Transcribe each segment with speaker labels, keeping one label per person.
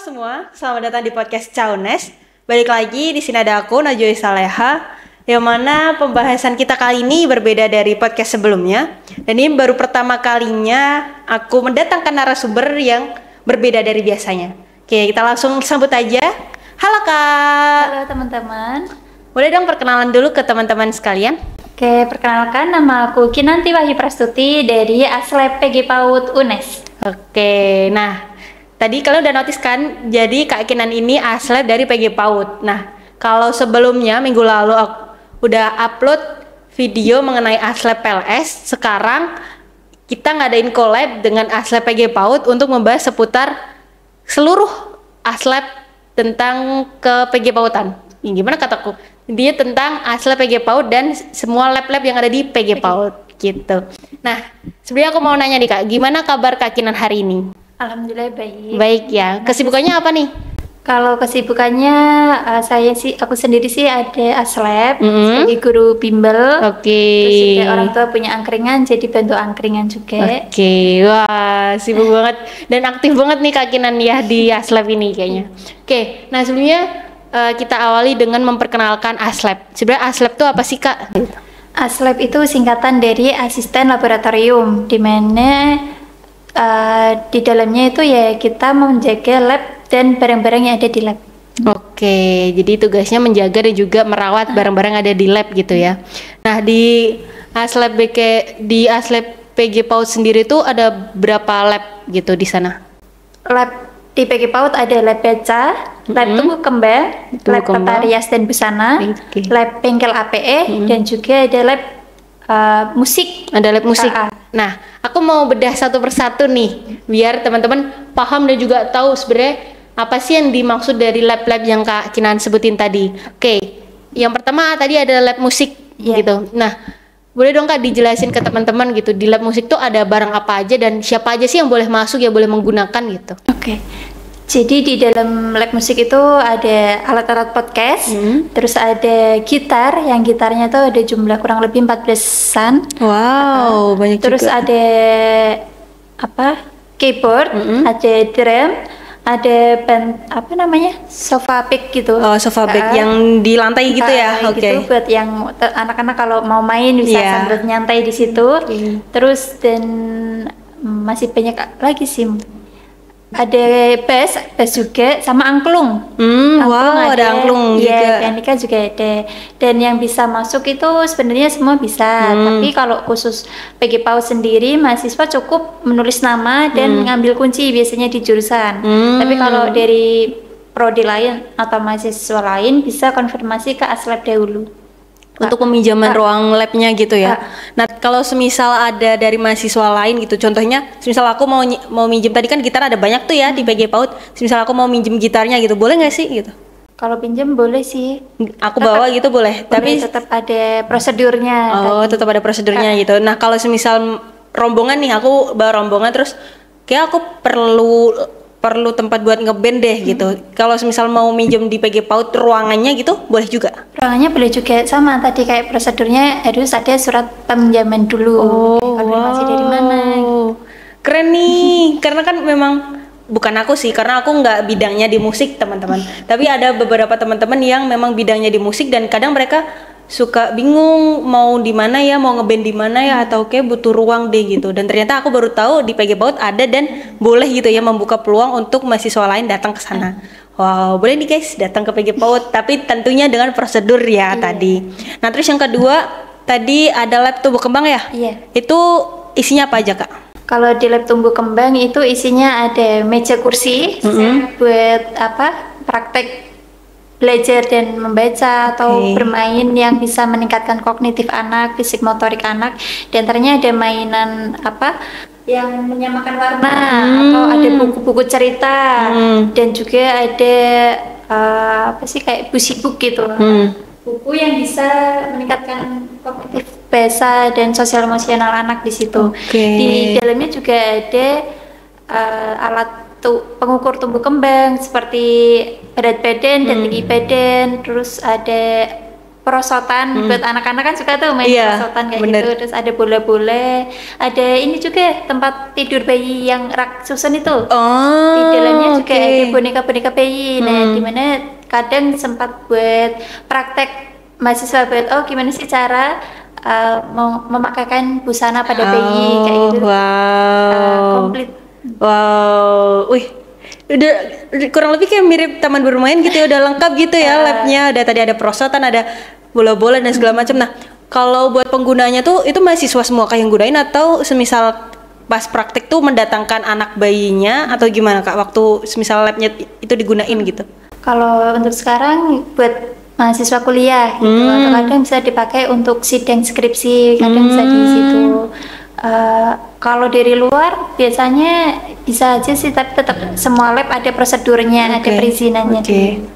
Speaker 1: semua, selamat datang di podcast Caunes. Balik lagi di sini ada aku Najwa Saleha, yang mana pembahasan kita kali ini berbeda dari podcast sebelumnya. Dan ini baru pertama kalinya aku mendatangkan narasumber yang berbeda dari biasanya. Oke, kita langsung sambut aja. Halo Kak.
Speaker 2: Halo teman-teman.
Speaker 1: Boleh dong perkenalan dulu ke teman-teman sekalian?
Speaker 2: Oke, perkenalkan nama aku Kinanti Wahyu Prastuti dari Aslab PG PAUD UNES.
Speaker 1: Oke, nah tadi kalian udah notice kan, jadi Kak Kinan ini Aslab dari PG PAUD. Nah, kalau sebelumnya minggu lalu aku udah upload video mengenai Aslab PLS, sekarang kita ngadain collab dengan Aslab PG PAUD untuk membahas seputar seluruh Aslab tentang ke PG PAUDan. Gimana kataku? Dia tentang Aslab PG PAUD dan semua lab-lab yang ada di PG PAUD gitu. Nah, sebenarnya aku mau nanya nih Kak, gimana kabar Kak Kinan hari ini?
Speaker 2: Alhamdulillah baik.
Speaker 1: Baik ya. Kesibukannya apa nih?
Speaker 2: Kalau kesibukannya aku sendiri sih ada Aslab sebagai guru bimbel.
Speaker 1: Oke.
Speaker 2: Terus juga orang tua punya angkringan, jadi bantu angkringan juga.
Speaker 1: Oke, wah sibuk banget dan aktif banget nih Kak Kinan ya di Aslab ini kayaknya. Oke, nah sebelumnya kita awali dengan memperkenalkan Aslab. Sebenarnya Aslab itu apa sih Kak?
Speaker 2: Aslab itu singkatan dari asisten laboratorium, di mana di dalamnya itu ya kita menjaga lab dan barang-barang yang ada di lab.
Speaker 1: Oke, jadi tugasnya menjaga dan juga merawat barang-barang ada di lab gitu ya. Nah, di Aslab PG PAUD sendiri tuh ada berapa lab gitu di sana?
Speaker 2: Lab di PG PAUD ada lab baca, lab tumbuh kembang, lab tata rias dan busana, lab bengkel APE, dan juga ada lab musik.
Speaker 1: Ada lab musik. Nah, aku mau bedah satu persatu nih, biar teman-teman paham dan juga tahu sebenarnya apa sih yang dimaksud dari lab-lab yang Kak Kinan sebutin tadi. Oke, yang pertama tadi ada lab musik gitu. Nah, boleh dong Kak dijelasin ke teman-teman gitu, di lab musik tuh ada barang apa aja dan siapa aja sih yang boleh masuk, ya boleh menggunakan gitu.
Speaker 2: Oke. Jadi di dalam lab musik itu ada alat-alat podcast, terus ada gitar, yang gitarnya tuh ada jumlah kurang lebih 14-an.
Speaker 1: Wow, banyak
Speaker 2: terus
Speaker 1: juga.
Speaker 2: Ada keyboard, ada drum, ada sofa pick gitu.
Speaker 1: Oh, sofa pick yang di lantai gitu ya. Oke.
Speaker 2: Gitu, buat yang anak-anak kalau mau main bisa sambil nyantai di situ. Terus dan masih banyak lagi sih. Ada bass juga sama angklung.
Speaker 1: Wow, ada angklung juga.
Speaker 2: Ya, pianika juga ada. Dan yang bisa masuk itu sebenarnya semua bisa. Tapi kalau khusus PG PAUD sendiri, mahasiswa cukup menulis nama dan ngambil kunci biasanya di jurusan. Tapi kalau dari prodi lain atau mahasiswa lain bisa konfirmasi ke Aslab dahulu.
Speaker 1: Untuk peminjaman ruang labnya gitu ya. Nah, kalau semisal ada dari mahasiswa lain gitu, contohnya, semisal aku mau minjem, tadi kan gitar ada banyak tuh ya di PG PAUD. Semisal aku mau minjem gitarnya gitu, boleh nggak sih gitu?
Speaker 2: Kalau pinjam boleh sih.
Speaker 1: Aku bawa gitu boleh, tapi
Speaker 2: tetap ada prosedurnya.
Speaker 1: Oh, tetap ada prosedurnya gitu. Nah, kalau semisal rombongan nih, aku bawa rombongan terus kayak aku perlu tempat buat ngeband deh gitu. Kalau semisal mau minjem di PG PAUD ruangannya gitu, boleh juga?
Speaker 2: Ruangannya boleh juga, sama tadi kayak prosedurnya harus ada surat peminjaman dulu. Konfirmasi dari mana?
Speaker 1: Keren nih, karena kan memang bukan aku sih, karena aku nggak bidangnya di musik teman-teman. Tapi ada beberapa teman-teman yang memang bidangnya di musik dan kadang mereka suka bingung mau di mana ya, mau ngeband di mana ya, atau kayak butuh ruang deh gitu. Dan ternyata aku baru tahu di PG PAUD ada dan boleh gitu ya membuka peluang untuk mahasiswa lain datang ke sana. Wow, boleh nih guys datang ke PG PAUD, tapi tentunya dengan prosedur ya tadi. Nah, terus yang kedua tadi ada lab tumbuh kembang ya?
Speaker 2: Iya.
Speaker 1: Itu isinya apa aja Kak?
Speaker 2: Kalau di lab tumbuh kembang itu isinya ada meja kursi buat praktek belajar dan membaca atau bermain yang bisa meningkatkan kognitif anak, fisik motorik anak. Di antaranya ada mainan yang menyamakan warna atau ada buku-buku cerita dan juga ada kayak buku gitu. Buku yang bisa meningkatkan kognitif bahasa dan sosial emosional anak di situ. Di dalamnya juga ada alat pengukur tumbuh kembang seperti berat badan dan tinggi badan, terus ada perosotan buat anak-anak kan suka tuh main perosotan kayak gitu. Terus ada bola-bola, ada ini juga tempat tidur bayi yang rak susun itu. Di dalamnya juga ada boneka-boneka bayi. Nah, dimana kadang sempat buat praktek mahasiswa buat gimana sih cara memakaikan busana pada bayi kayak gitu. Komplit.
Speaker 1: Wow, wih, udah kurang lebih kayak mirip taman bermain gitu ya, udah lengkap gitu ya labnya. Ada tadi ada perosotan, ada bola-bola dan segala macam. Nah, kalau buat penggunanya tuh itu mahasiswa semua kayak yang gunain atau semisal pas praktik tuh mendatangkan anak bayinya atau gimana Kak waktu semisal labnya itu digunain gitu?
Speaker 2: Kalau untuk sekarang buat mahasiswa kuliah gitu, atau kadang bisa dipakai untuk sidang skripsi, kadang bisa di situ. Kalau dari luar biasanya bisa aja sih, tapi tetap semua lab ada prosedurnya, ada perizinannya.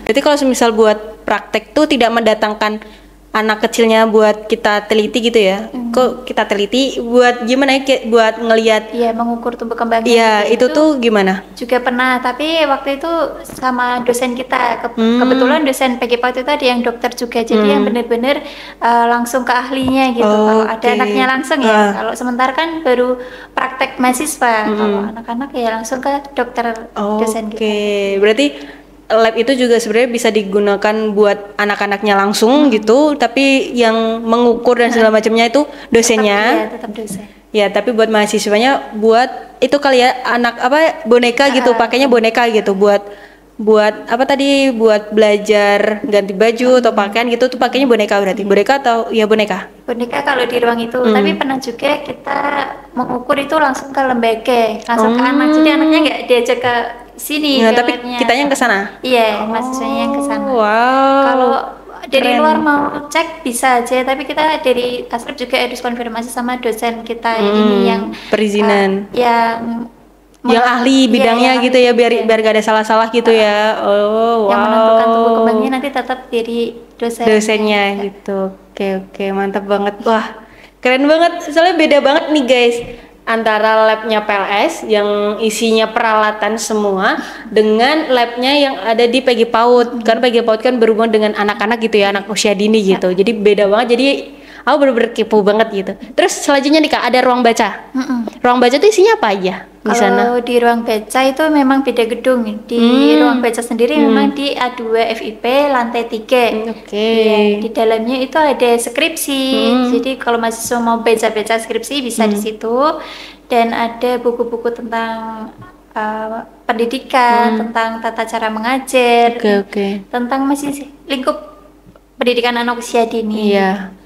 Speaker 1: Berarti kalau semisal buat praktek tuh tidak mendatangkan anak kecilnya buat kita teliti gitu ya? Kok kita teliti buat gimana ya? Buat ngelihat?
Speaker 2: Iya, mengukur tumbuh kembangnya.
Speaker 1: Iya, itu tuh gimana?
Speaker 2: Juga pernah, tapi waktu itu sama dosen kita. Kebetulan dosen PG PAUD itu ada yang dokter juga, jadi yang benar-benar langsung ke ahlinya gitu. Kalau ada anaknya langsung ya. Kalau sementara kan baru praktek mahasiswa. Kalau anak-anak ya langsung ke dokter dosen kita.
Speaker 1: Berarti lab itu juga sebenarnya bisa digunakan buat anak-anaknya langsung gitu, tapi yang mengukur dan segala macamnya itu dosennya.
Speaker 2: Tetap dosen.
Speaker 1: Ya, tapi buat mahasiswanya buat itu kali ya, anak boneka gitu, pakainya boneka gitu buat apa tadi, buat belajar ganti baju atau pakaian gitu tuh pakainya boneka. Berarti boneka atau ya boneka?
Speaker 2: Boneka kalau di ruang itu, tapi pernah juga kita mengukur itu langsung ke lembaga, langsung ke anak, jadi anaknya nggak diajak ke sini.
Speaker 1: Tapi kitanya yang ke sana?
Speaker 2: Iya, mahasiswanya yang ke sana.
Speaker 1: Wow.
Speaker 2: Kalau dari luar mau cek bisa aja, tapi kita dari Aslab juga harus konfirmasi sama dosen kita ini yang
Speaker 1: perizinan,
Speaker 2: yang
Speaker 1: ahli bidangnya gitu ya, biar gak ada salah-salah gitu ya.
Speaker 2: Yang menentukan tumbuh kembangnya nanti tetap dari
Speaker 1: dosennya gitu. Oke, mantap banget. Wah, keren banget. Soalnya beda banget nih guys, antara labnya PLS yang isinya peralatan semua dengan labnya yang ada di PG PAUD. Karena PG PAUD kan berhubungan dengan anak-anak gitu ya, anak usia dini gitu. Jadi beda banget. Jadi aku bener-bener kepo banget gitu. Terus selanjutnya nih Kak, ada ruang baca. Ruang baca itu isinya apa aja di sana?
Speaker 2: Kalau di ruang baca itu memang beda gedung. Di ruang baca sendiri memang di A2 FIP lantai 3. Ya, di dalamnya itu ada skripsi. Jadi kalau mahasiswa mau baca-baca skripsi bisa di situ. Dan ada buku-buku tentang pendidikan, tentang tata cara mengajar, tentang masih lingkup pendidikan anak usia dini.
Speaker 1: Iya.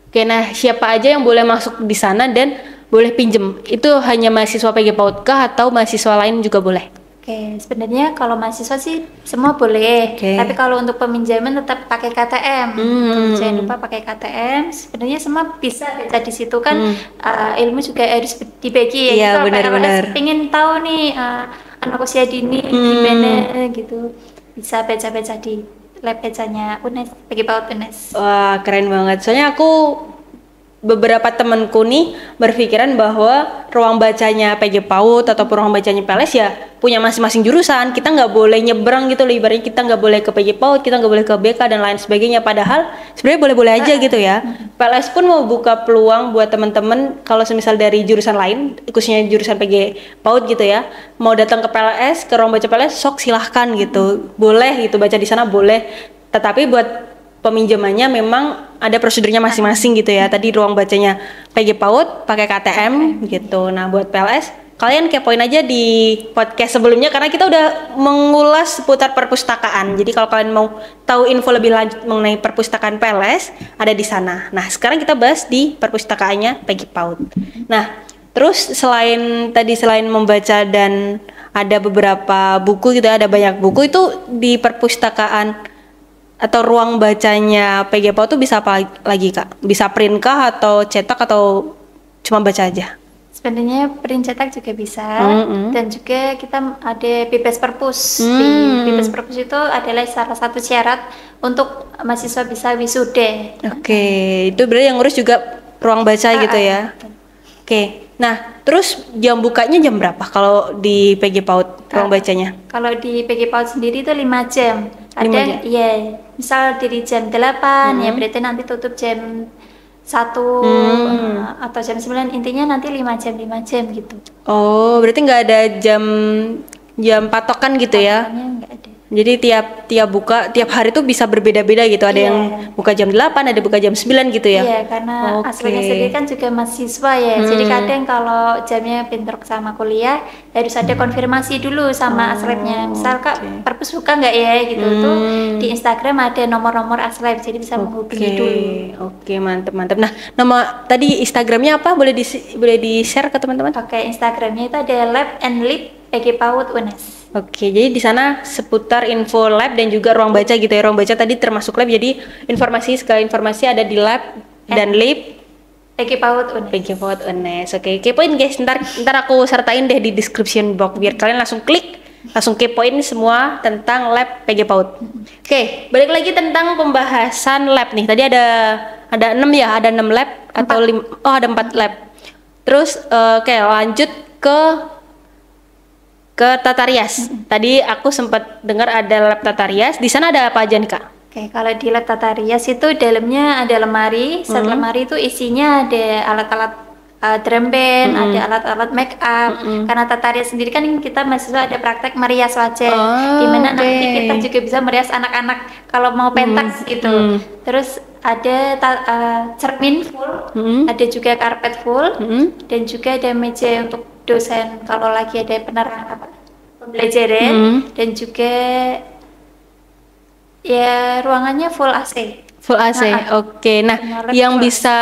Speaker 1: Oke, nah siapa aja yang boleh masuk di sana dan boleh pinjem? Itu hanya mahasiswa PG PAUD kah atau mahasiswa lain juga boleh?
Speaker 2: Oke, sebenarnya kalau mahasiswa sih semua boleh. Tapi kalau untuk peminjaman tetap pakai KTM. Jangan lupa pakai KTM. Sebenarnya semua bisa baca di situ kan. Ilmu juga harus dibagi ya.
Speaker 1: Iya, benar-benar.
Speaker 2: Pengen tahu nih anak usia dini gimana gitu. Bisa baca-baca di lab bacanya UNES, PG PAUD UNES.
Speaker 1: Wah, keren banget. Soalnya aku beberapa temanku nih berpikiran bahwa ruang bacanya PG PAUD atau ruang bacanya PLS ya punya masing-masing jurusan. Kita nggak boleh nyebrang gitu loh, ibaratnya kita nggak boleh ke PG PAUD, kita nggak boleh ke BK dan lain sebagainya. Padahal sebenarnya boleh-boleh aja gitu ya. PLS pun mau buka peluang buat teman-teman kalau semisal dari jurusan lain, khususnya jurusan PG PAUD gitu ya, mau datang ke PLS, ke ruang baca PLS, sok silahkan gitu. Boleh gitu baca di sana boleh. Tetapi buat peminjamannya memang ada prosedurnya masing-masing gitu ya. Tadi ruang bacanya PG PAUD pakai KTM gitu. Nah, buat PLS kalian kepoin aja di podcast sebelumnya karena kita udah mengulas seputar perpustakaan. Jadi kalau kalian mau tahu info lebih lanjut mengenai perpustakaan PLS ada di sana. Nah, sekarang kita bahas di perpustakaannya PG PAUD. Nah, terus selain membaca dan ada beberapa buku gitu, ada banyak buku itu di perpustakaan atau ruang bacanya PG PAUD tuh bisa apa lagi Kak? Bisa print kah atau cetak atau cuma baca aja?
Speaker 2: Sebenarnya print cetak juga bisa, dan juga kita ada bebas perpus. Bebas perpus itu adalah salah satu syarat untuk mahasiswa bisa wisuda.
Speaker 1: Itu berarti yang ngurus juga ruang baca gitu ya. Nah terus jam bukanya jam berapa kalau di PG PAUD ruang bacanya?
Speaker 2: Kalau di PG PAUD sendiri itu 5 jam. Ada
Speaker 1: 5 jam?
Speaker 2: Iya, misal dari jam 8 ya berarti nanti tutup jam 1 atau jam 9, intinya nanti 5 jam gitu.
Speaker 1: Oh, berarti nggak ada jam patokan gitu ya?
Speaker 2: Patokannya nggak ada.
Speaker 1: Jadi tiap buka tiap hari tuh bisa berbeda-beda gitu. Ada yang buka jam 8, ada buka jam 9 gitu ya.
Speaker 2: Iya, karena aslinya sendiri kan juga mahasiswa ya. Jadi kadang kalau jamnya bentrok sama kuliah harus ada konfirmasi dulu sama aslabnya. Misal Kak, perpus buka nggak ya gitu. Tuh di Instagram ada nomor-nomor aslab, jadi bisa menghubungi dulu.
Speaker 1: Oke, mantap. Nah, nama tadi Instagramnya apa? Boleh di-share ke teman-teman?
Speaker 2: Pakai Instagramnya itu ada Lab and Lip PG PAUD UNES.
Speaker 1: Oke, jadi di sana seputar info lab dan juga ruang baca gitu ya. Ruang baca tadi termasuk lab, jadi segala informasi ada di lab dan lab
Speaker 2: PG PAUD UNES.
Speaker 1: PG PAUD UNES. Oke, kepoin guys. Ntar aku sertain deh di description box biar kalian langsung klik, langsung kepoin semua tentang lab PG PAUD. Oke, balik lagi tentang pembahasan lab nih. Tadi ada 6 ya, ada 6 lab atau 5, ada 4 lab. Terus oke, lanjut ke Tata Rias. Tadi aku sempat dengar ada lab Tata Rias. Di sana ada apa aja nih, Kak?
Speaker 2: Oke, kalau di lab Tata Rias itu dalamnya ada lemari. Set lemari itu isinya ada alat-alat drum band, ada alat-alat make up. Karena Tata Rias sendiri kan kita mahasiswa ada praktek merias wajah. Dimana nanti kita juga bisa merias anak-anak kalau mau pentas gitu. Terus ada cermin full, ada juga karpet full, dan juga ada meja untuk dosen kalau lagi ada penerangan pembelajaran, dan juga ya ruangannya full AC.
Speaker 1: Full AC. Oke. Nah, yang bisa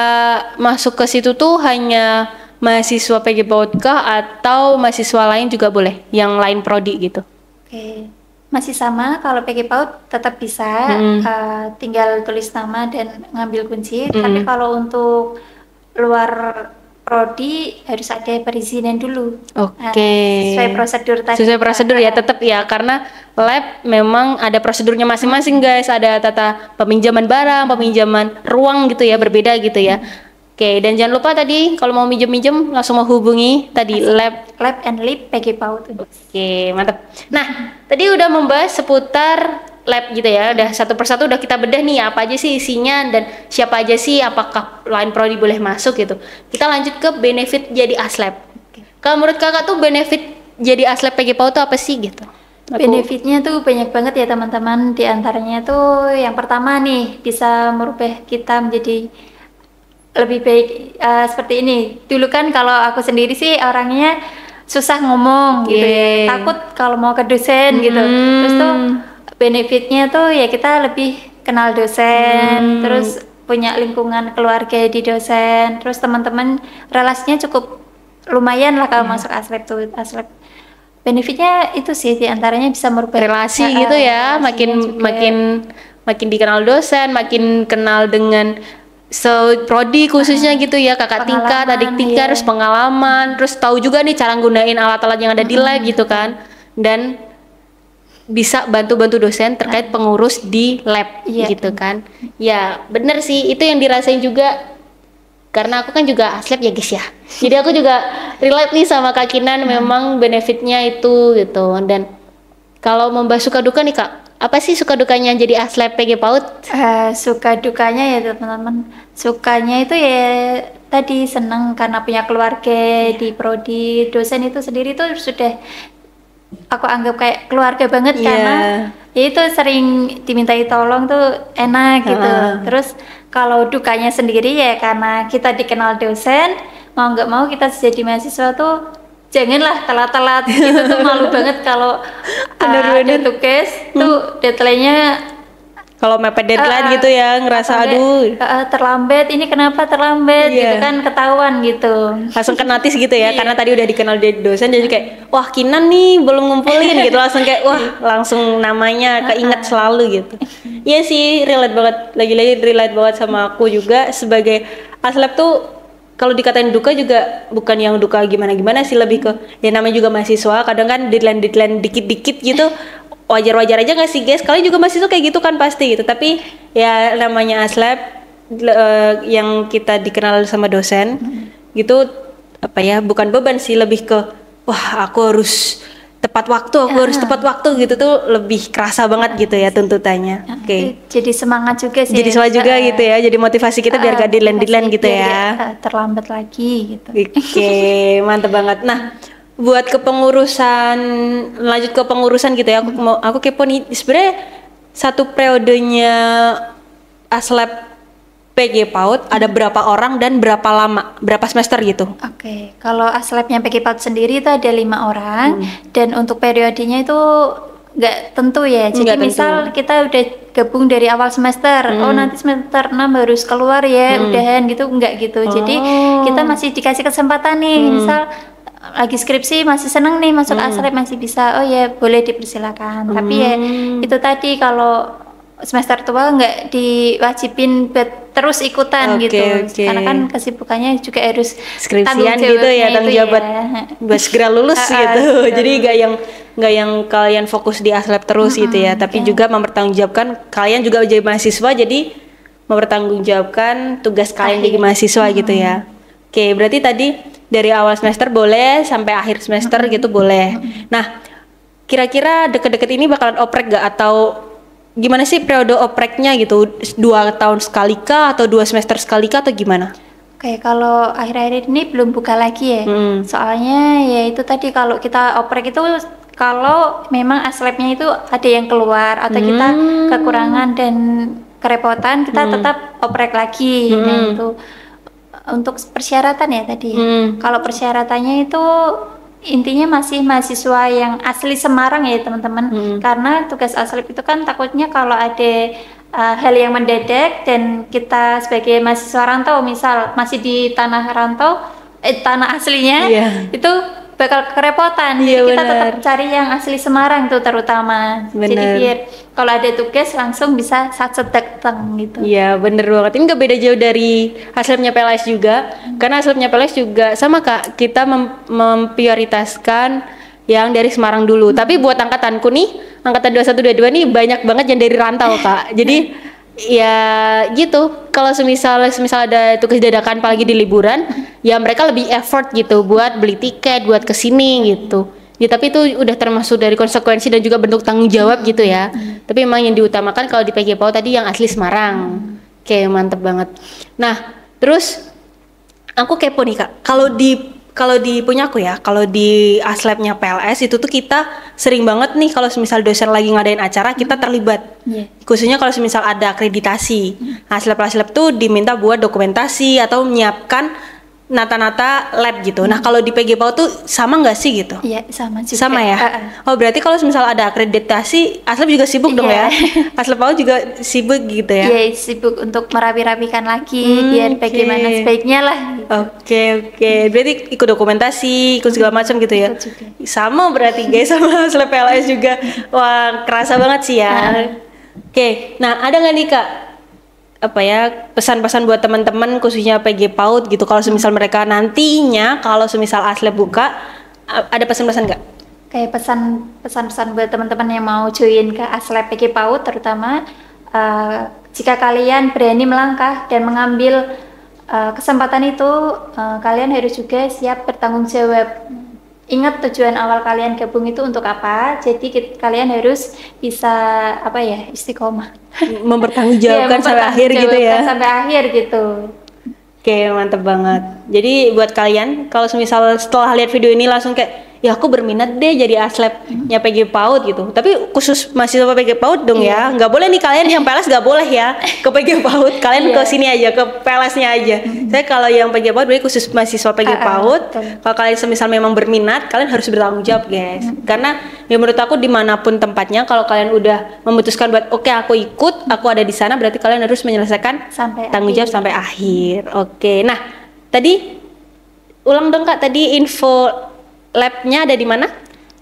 Speaker 1: masuk ke situ tuh hanya mahasiswa PG PAUD kah atau mahasiswa lain juga boleh? Yang lain prodi gitu.
Speaker 2: Oke. Masih sama, kalau PG PAUD tetap bisa, tinggal tulis nama dan ngambil kunci. Tapi kalau untuk luar prodi harus ada perizinan dulu. Sesuai prosedur tadi.
Speaker 1: Sesuai prosedur ya, tetap ya, karena lab memang ada prosedurnya masing-masing guys. Ada tata peminjaman barang, peminjaman ruang gitu ya, berbeda gitu ya. Oke, dan jangan lupa tadi kalau mau minjem langsung menghubungi tadi lab
Speaker 2: and Lip PG PAUD.
Speaker 1: Oke, mantap. Nah, tadi udah membahas seputar lab gitu ya, udah satu persatu udah kita bedah nih apa aja sih isinya dan siapa aja sih, apakah lain prodi boleh masuk gitu. Kita lanjut ke benefit jadi aslab. Kalau menurut kakak tuh benefit jadi aslab PG PAUD tuh apa sih gitu?
Speaker 2: Benefitnya tuh banyak banget ya teman-teman. Di antaranya tuh yang pertama nih, bisa merubah kita menjadi lebih baik seperti ini. Dulu kan kalau aku sendiri sih orangnya susah ngomong gitu ya, takut kalau mau ke dosen gitu. Terus tuh benefitnya tuh ya kita lebih kenal dosen, terus punya lingkungan keluarga di dosen, terus teman-teman relasinya cukup lumayan lah kalau masuk aslab tuh. Aslab benefitnya itu sih diantaranya bisa merubah
Speaker 1: relasi gitu ya, makin dikenal dosen, makin kenal dengan prodi khususnya gitu ya, kakak tingkat, adik tingkat, terus pengalaman, terus tahu juga nih cara gunain alat-alat yang ada di lab gitu kan, dan bisa bantu-bantu dosen terkait pengurus di lab gitu kan. Ya bener sih, itu yang dirasain juga karena aku kan juga aslab ya guys ya, jadi aku juga relate nih sama Kak Kinan. Memang benefitnya itu gitu. Dan kalau membahas suka duka nih Kak, apa sih suka dukanya jadi aslab PG PAUD?
Speaker 2: Suka dukanya ya teman-teman, sukanya itu ya tadi senang karena punya keluarga di prodi. Dosen itu sendiri tuh sudah aku anggap kayak keluarga banget, karena ya itu sering dimintai tolong tuh enak gitu. Terus kalau dukanya sendiri ya karena kita dikenal dosen, mau nggak mau kita jadi mahasiswa tuh janganlah telat-telat gitu tuh malu banget kalau ada tugas tuh deadline-nya
Speaker 1: kalau mepet deadline gitu ya, ngerasa aduh
Speaker 2: terlambat, ini kenapa terlambat gitu kan, ketahuan gitu,
Speaker 1: langsung ke notice gitu ya. Karena tadi udah dikenal dari dosen, jadi kayak wah Kinan nih belum ngumpulin gitu, langsung kayak wah langsung namanya keinget selalu gitu. Iya sih, relate banget, lagi-lagi relate banget sama aku juga sebagai aslab tuh. Kalau dikatain duka juga bukan yang duka gimana-gimana sih, lebih ke ya namanya juga mahasiswa, kadang kan deadline dikit-dikit gitu. Wajar-wajar aja gak sih guys? Kalian juga mahasiswa kayak gitu kan pasti gitu. Tapi ya namanya aslab yang kita dikenal sama dosen gitu, apa ya, bukan beban sih, lebih ke wah aku harus tepat waktu, aku harus tepat waktu gitu tuh lebih kerasa banget gitu ya tuntutannya. Oke.
Speaker 2: Jadi semangat juga sih.
Speaker 1: Jadi semangat juga gitu ya. Jadi motivasi kita biar gak deadline gitu ya.
Speaker 2: Terlambat lagi gitu.
Speaker 1: Oke, mantep banget. Nah, buat kepengurusan, lanjut ke pengurusan gitu ya. Aku kepo nih. Sebenarnya satu periodenya Aslab PG PAUD ada berapa orang dan berapa lama, berapa semester gitu?
Speaker 2: Oke, kalau Aslabnya PG PAUD sendiri itu ada 5 orang dan untuk periodenya itu nggak tentu ya. Jadi misal kita udah gabung dari awal semester, oh nanti semester 6 harus keluar ya, udahan gitu, enggak gitu. Jadi kita masih dikasih kesempatan nih, misal lagi skripsi masih seneng nih masuk Aslab masih bisa, oh ya boleh dipersilakan. Tapi ya itu tadi kalau semester tua nggak diwajibin buat terus ikutan gitu, karena kan kesibukannya juga harus
Speaker 1: skripsian gitu ya, tanggung jawab buat segera lulus gitu. Jadi nggak yang kalian fokus di Aslab terus gitu ya, tapi juga mempertanggungjawabkan kalian juga jadi mahasiswa, jadi mempertanggungjawabkan tugas kalian jadi mahasiswa gitu ya. Oke, berarti tadi dari awal semester boleh sampai akhir semester gitu boleh. Nah, kira-kira deket-deket ini bakalan oprek gak atau gimana sih periode opreknya gitu? 2 tahun sekali kah atau 2 semester sekali kah atau gimana?
Speaker 2: Oke, kalau akhir-akhir ini belum buka lagi ya. Soalnya ya itu tadi kalau kita oprek itu kalau memang Aslabnya itu ada yang keluar atau kita kekurangan dan kerepotan, kita tetap oprek lagi. Nah itu untuk persyaratan ya tadi. Kalau persyaratannya itu intinya masih mahasiswa yang asli Semarang ya teman-teman, karena tugas Aslab itu kan takutnya kalau ada hal yang mendadak dan kita sebagai mahasiswa rantau misal masih di tanah rantau, tanah aslinya itu bakal kerepotan. Jadi kita tetap cari yang asli Semarang tuh terutama. Jadi biar kalau ada tugas langsung bisa satset datang gitu.
Speaker 1: Iya bener banget. Ini gak beda jauh dari Aslabnya PLS juga. Karena Aslabnya PLS juga sama Kak, kita memprioritaskan yang dari Semarang dulu. Tapi buat angkatanku nih, angkatan 21 22 nih banyak banget yang dari rantau Kak. Jadi ya gitu, kalau semisal ada tugas dadakan apalagi di liburan, ya mereka lebih effort gitu buat beli tiket, buat kesini gitu ya, tapi itu udah termasuk dari konsekuensi dan juga bentuk tanggung jawab gitu ya. Tapi emang yang diutamakan kalau di PG PAUD tadi yang asli Semarang. Oke, mantep banget. Nah terus aku kepo nih Kak, kalau di punya aku ya, kalau di Aslabnya PLS itu tuh kita sering banget nih kalau misal dosen lagi ngadain acara kita terlibat. Khususnya kalau misal ada akreditasi. Aslab tuh diminta buat dokumentasi atau menyiapkan nata-nata lab gitu. Nah kalau di PG PAUD tuh sama nggak sih gitu?
Speaker 2: Iya sama juga.
Speaker 1: Sama ya? Oh berarti kalau misal ada akreditasi, Aslab juga sibuk dong ya? Aslab PAUD juga sibuk gitu ya?
Speaker 2: Iya sibuk untuk merapi-rapikan lagi biar bagaimana sebaiknya lah.
Speaker 1: Oke. Berarti ikut dokumentasi, ikut segala macam gitu ya? Sama berarti guys sama Aslab PLS juga. Wah kerasa banget sih ya. Oke, nah ada nggak nih Kak? Apa ya pesan-pesan buat teman-teman khususnya PG PAUD gitu, kalau semisal mereka nantinya kalau semisal Aslab buka, ada pesan-pesan nggak?
Speaker 2: Kayak pesan-pesan buat teman-teman yang mau join ke Aslab PG PAUD terutama jika kalian berani melangkah dan mengambil kesempatan itu, kalian harus juga siap bertanggung jawab. Ingat tujuan awal kalian gabung itu untuk apa, jadi kalian harus bisa apa ya, istiqomah
Speaker 1: mempertanggungjawabkan sampai akhir gitu ya.
Speaker 2: Sampai akhir gitu.
Speaker 1: Oke, mantep banget. Jadi buat kalian kalau semisal setelah lihat video ini langsung kayak ya aku berminat deh jadi Aslabnya PG PAUD gitu. Tapi khusus mahasiswa PG PAUD dong ya. Nggak boleh nih kalian yang PLS nggak boleh ya ke PG PAUD. Kalian ke sini aja, ke PLS-nya aja. Saya kalau yang PG PAUD berarti khusus mahasiswa PG PAUD. Kalau kalian semisal memang berminat, kalian harus bertanggung jawab guys. Karena ya menurut aku dimanapun tempatnya, kalau kalian udah memutuskan buat oke, aku ikut, aku ada di sana, berarti kalian harus menyelesaikan tanggung jawab sampai akhir. Oke, nah tadi ulang dong Kak, tadi info labnya ada di mana?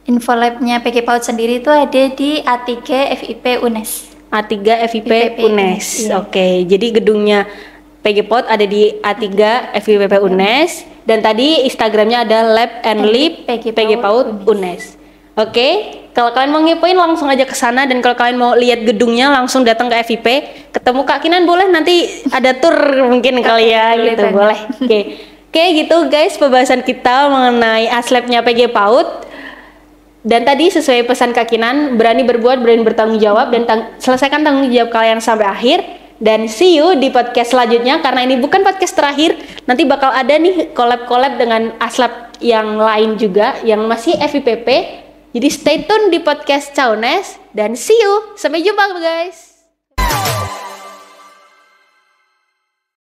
Speaker 2: Info labnya PG PAUD sendiri itu ada di A3 FIP UNES.
Speaker 1: A3 FIP UNES. Iya. Oke, jadi gedungnya PG PAUD ada di A3 FIP UNES dan tadi Instagramnya ada Lab and Lip PG PAUD UNES. Oke, kalau kalian mau ngepoin langsung aja ke sana, dan kalau kalian mau lihat gedungnya langsung datang ke FIP, ketemu Kak Kinan boleh, nanti ada tour mungkin kali ya gitu, boleh. Oke, gitu guys pembahasan kita mengenai Aslabnya PG PAUD. Dan tadi sesuai pesan Kak Kinan, berani berbuat, berani bertanggung jawab, dan selesaikan tanggung jawab kalian sampai akhir. Dan see you di podcast selanjutnya, karena ini bukan podcast terakhir. Nanti bakal ada nih collab-collab dengan Aslab yang lain juga, yang masih FIPP. Jadi stay tune di podcast Caunes, dan see you. Sampai jumpa guys.